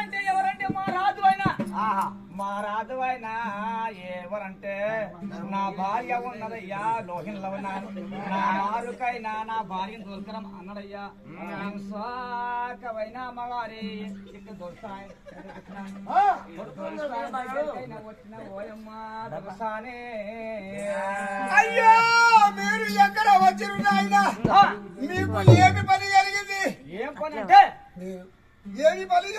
అంటే ఎవరంటే మా రాజు అయినా మా రాజు అయినా ఎవరంటే నా భార్య ఉన్నదయ్యా లోహిన్లో ఉన్నాను నా మారుకైనా నా భార్యను దొరకడం అన్నడయ్యా సాకవైనా మగారి ఇక్కడ దొరుకుతాయి వచ్చిన ఓయమ్మ దొరసానే అయ్యో మీరు ఎక్కడ వచ్చిరున్నాయినా మీకు ఏమి పని కలిగింది ఏం పని అంటే ఏమి పని